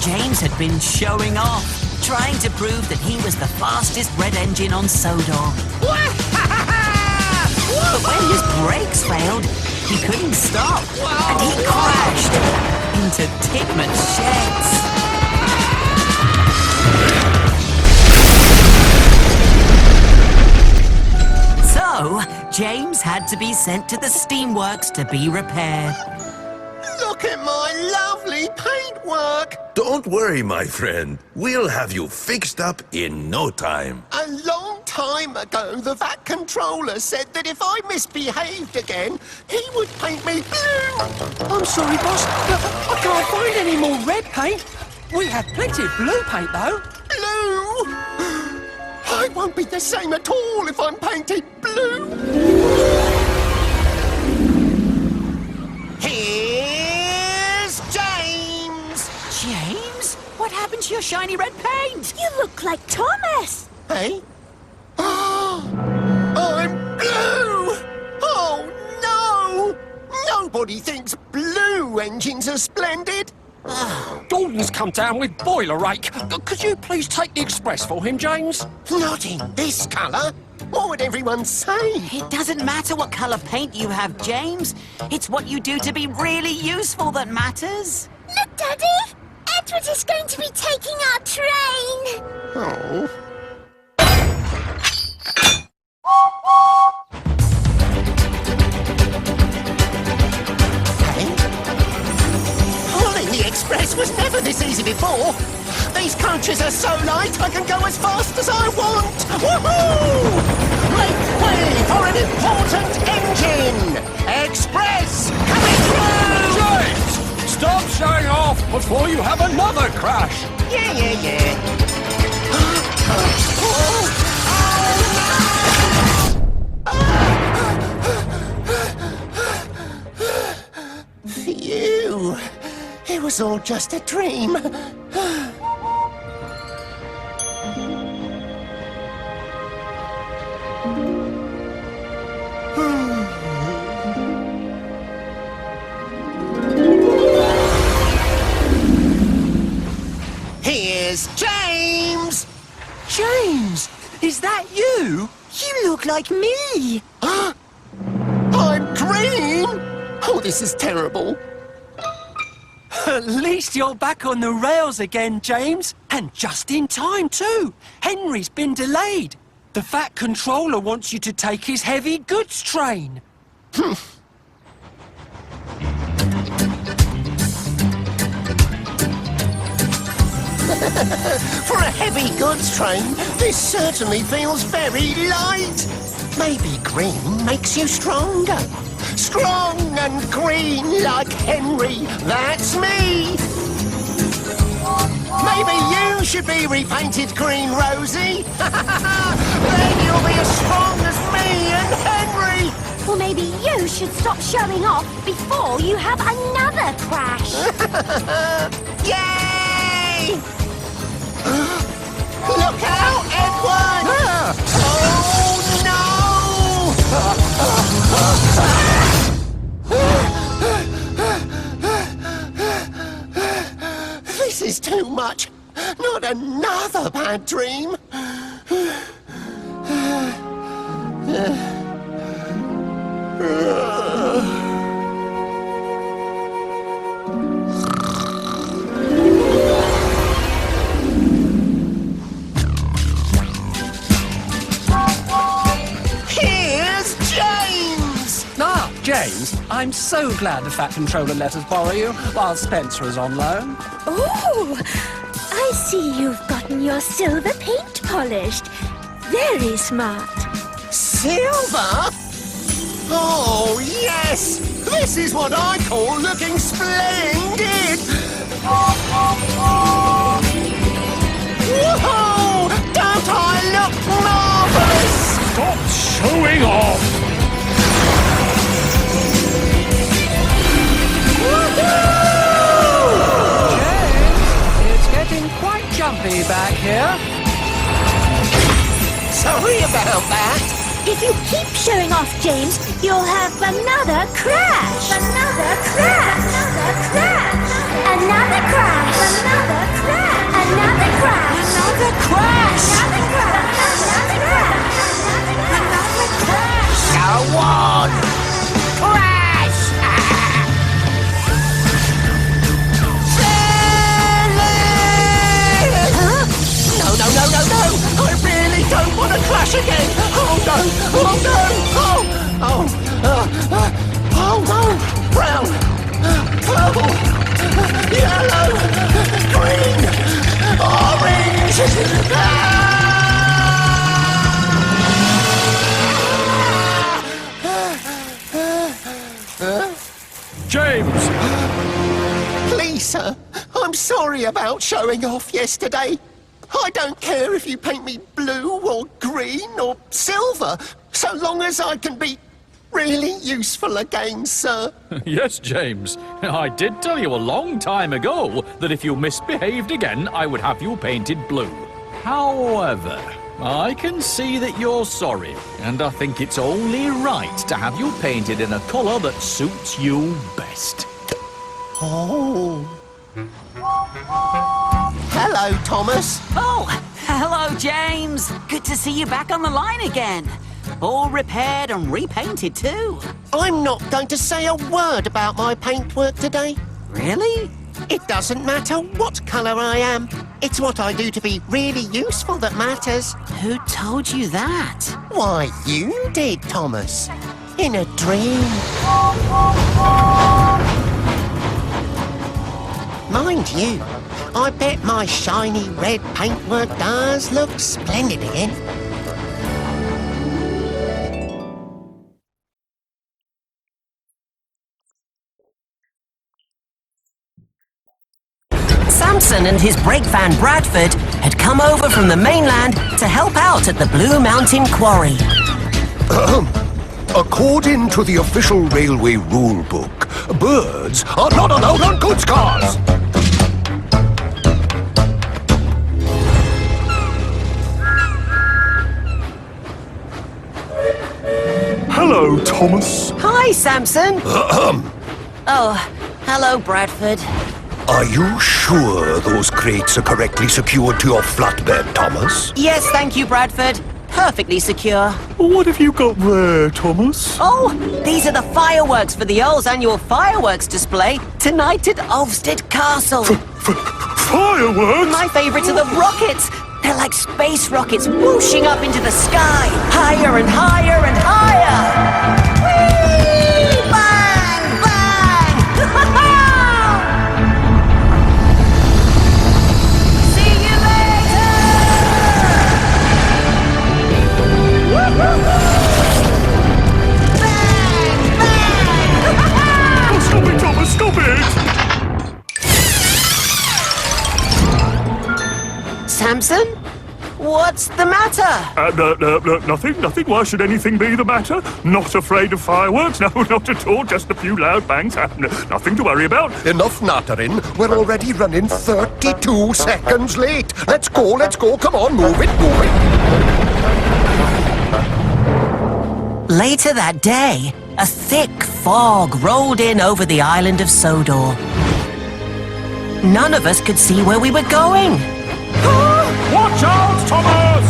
James had been showing off, trying to prove that he was the fastest red engine on Sodor. But when his brakes failed, he couldn't stop, and he crashed into Tigman's sheds. So, James had to be sent to the steamworks to be repaired. Look at my lovely paintwork! Don't worry, my friend. We'll have you fixed up in no time. A long time ago, the VAT controller said that if I misbehaved again, he would paint me blue. I'm sorry, boss, but I can't find any more red paint. We have plenty of blue paint, though. Blue? I won't be the same at all if I'm painted blue. Here's James! James? What happened to your shiny red paint? You look like Thomas. Hey? Oh, I'm blue! Oh, no! Nobody thinks blue engines are splendid. Gordon's come down with boiler rake. Could you please take the express for him, James? Not in this colour. What would everyone say? It doesn't matter what colour paint you have, James. It's what you do to be really useful that matters. Look, Daddy! Edward is going to be taking our train. Oh. Pulling the express was never this easy before. These coaches are so light I can go as fast as I want. Woohoo! Make way for an important engine! Express coming through! James! Stop showing off before you have another crash! Yeah. Phew! It was all just a dream. Here's James! James! Is that you? You look like me. I'm green! Oh, this is terrible. At least you're back on the rails again, James. And just in time, too. Henry's been delayed. The VAT controller wants you to take his heavy goods train. For a heavy goods train, this certainly feels very light. Maybe green makes you stronger. Strong and green like Henry, that's me. Maybe you should be repainted green, Rosie. Then you'll be as strong as me and Henry. Or maybe you should stop showing off before you have another crash. Yay! Look out, Edward! Oh, no! This is too much. Not another bad dream. James, I'm so glad the VAT controller let us borrow you while Spencer is on loan. Oh, I see you've gotten your silver paint polished. Very smart. Silver? Oh, yes! This is what I call looking splendid! Whoa! Don't I look marvellous? Stop showing off! Quite jumpy back here. Sorry about that. If you keep showing off, James, you'll have another crash. Another crash. Another crash. Another crash. Another crash! Another crash! Another crash! Another crash! Another crash! Go on! Crash! No, no, no, no, no! I really don't want to crash again! Oh no! Oh no! Oh no! Brown! Purple! Yellow! Green! Orange! James! Please, sir, I'm sorry about showing off yesterday. I don't care if you paint me blue or green or silver, so long as I can be really useful again, sir. Yes, James. I did tell you a long time ago that if you misbehaved again, I would have you painted blue. However, I can see that you're sorry, and I think it's only right to have you painted in a colour that suits you best. Oh. Hello, Thomas. Oh, hello, James. Good to see you back on the line again. All repaired and repainted too. I'm not going to say a word about my paintwork today. Really? It doesn't matter what colour I am. It's what I do to be really useful that matters. Who told you that? Why, you did, Thomas. In a dream. Mind you, I bet my shiny red paintwork does look splendid again. Samson and his brake van Bradford had come over from the mainland to help out at the Blue Mountain Quarry. According to the official railway rule book, birds are not allowed on goods cars. Hello, Thomas. Hi, Samson. Oh, hello, Bradford. Are you sure those crates are correctly secured to your flatbed, Thomas? Yes, thank you, Bradford. Perfectly secure. What have you got there, Thomas? Oh, these are the fireworks for the Earl's annual fireworks display tonight at Ulfstead Castle. Fireworks? My favourites are the rockets. They're like space rockets whooshing up into the sky, higher and higher and higher. Whee! Bang! Bang! See you later! Bang! Bang! Stop it, Thomas, stop it! Samson? What's the matter? Nothing. Why should anything be the matter? Not afraid of fireworks? No, not at all. Just a few loud bangs. Nothing to worry about. Enough nattering. We're already running 32 seconds late. Let's go. Come on, move it. Later that day, a thick fog rolled in over the island of Sodor. None of us could see where we were going. Watch out, Thomas!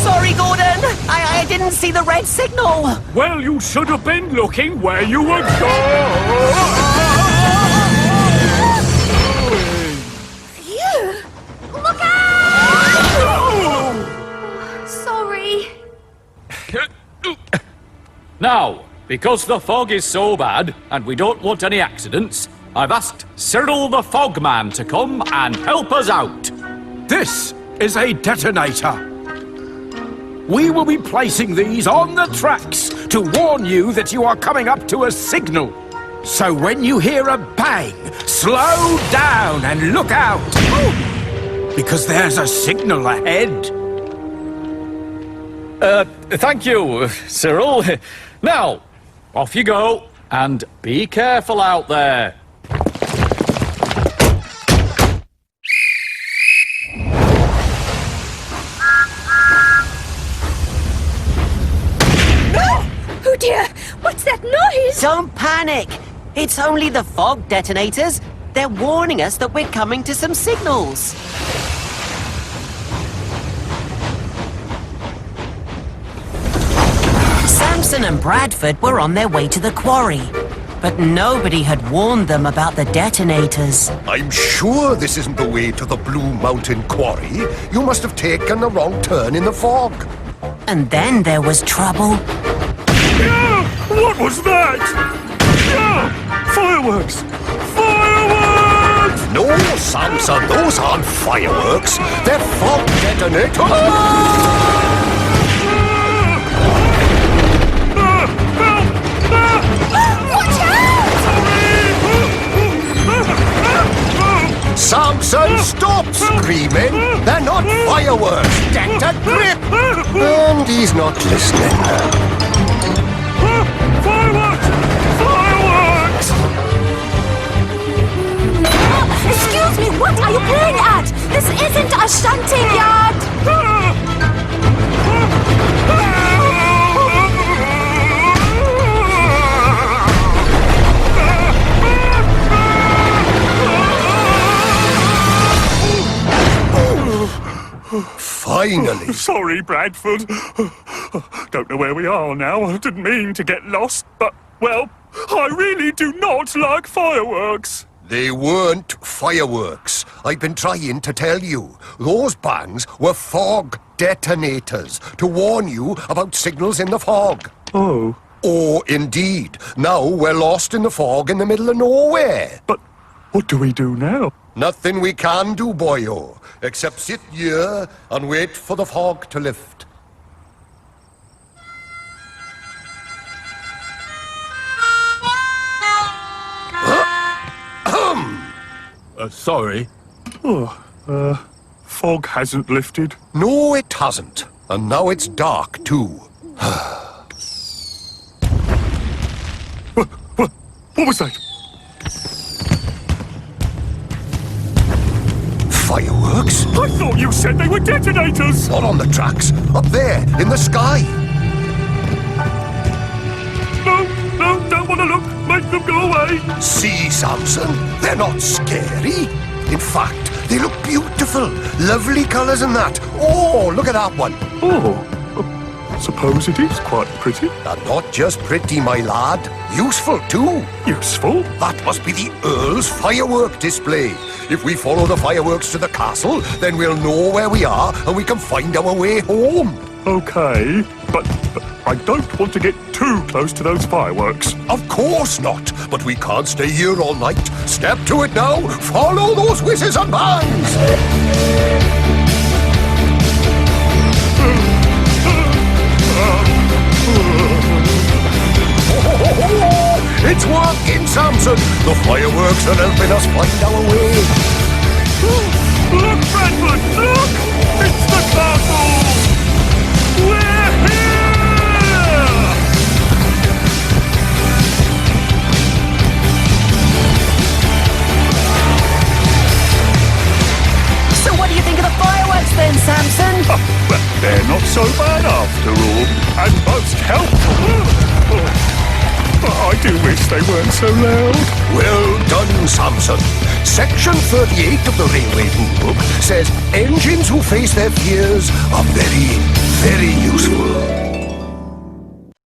Sorry, Gordon. I didn't see the red signal. Well, you should have been looking where you were going. Phew! Look out! Sorry. Now, because the fog is so bad, and we don't want any accidents, I've asked Cyril the Fogman to come and help us out. This is a detonator. We will be placing these on the tracks to warn you that you are coming up to a signal. So when you hear a bang, slow down and look out. Because there's a signal ahead. Thank you, Cyril. Now, off you go, and be careful out there. Oh dear! What's that noise? Don't panic. It's only the fog detonators. They're warning us that we're coming to some signals. Samson and Bradford were on their way to the quarry, but nobody had warned them about the detonators. I'm sure this isn't the way to the Blue Mountain Quarry. You must have taken a wrong turn in the fog. And then there was trouble. Yeah! What was that? Yeah! Fireworks! Fireworks! No, Samson, those aren't fireworks. They're fog detonators! Samson, stop screaming! They're not fireworks! Get a grip! And he's not listening. Fireworks! Fireworks! Excuse me, what are you playing at? This isn't a shunting yard! Finally. Sorry, Bradford. Don't know where we are now. I didn't mean to get lost, but, well, I really do not like fireworks. They weren't fireworks. I've been trying to tell you. Those bangs were fog detonators to warn you about signals in the fog. Oh. Oh, indeed. Now we're lost in the fog in the middle of nowhere. But what do we do now? Nothing we can do, boyo, except sit here and wait for the fog to lift. Sorry. Fog hasn't lifted. No, it hasn't. And now it's dark, too. What was that? Fireworks? I thought you said they were detonators! Not on the tracks. Up there, in the sky. No, don't want to look. Make them go away. See, Samson? They're not scary. In fact, they look beautiful. Lovely colours and that. Oh, look at that one. Oh, suppose it is quite pretty. And not just pretty, my lad. Useful, too. Useful? That must be the Earl's firework display. If we follow the fireworks to the castle, then we'll know where we are and we can find our way home. Okay, but I don't want to get too close to those fireworks. Of course not, but we can't stay here all night. Step to it now. Follow those whizzes and bangs. It's working, Samson. The fireworks are helping us find our way. Look, Bradford, look! It's the castle! We're here! So what do you think of the fireworks then, Samson? Well, they're not so bad after all, and most helpful. But I do wish they weren't so loud. Well done, Samson. Section 38 of the Railway Rule Book says engines who face their fears are very, very useful.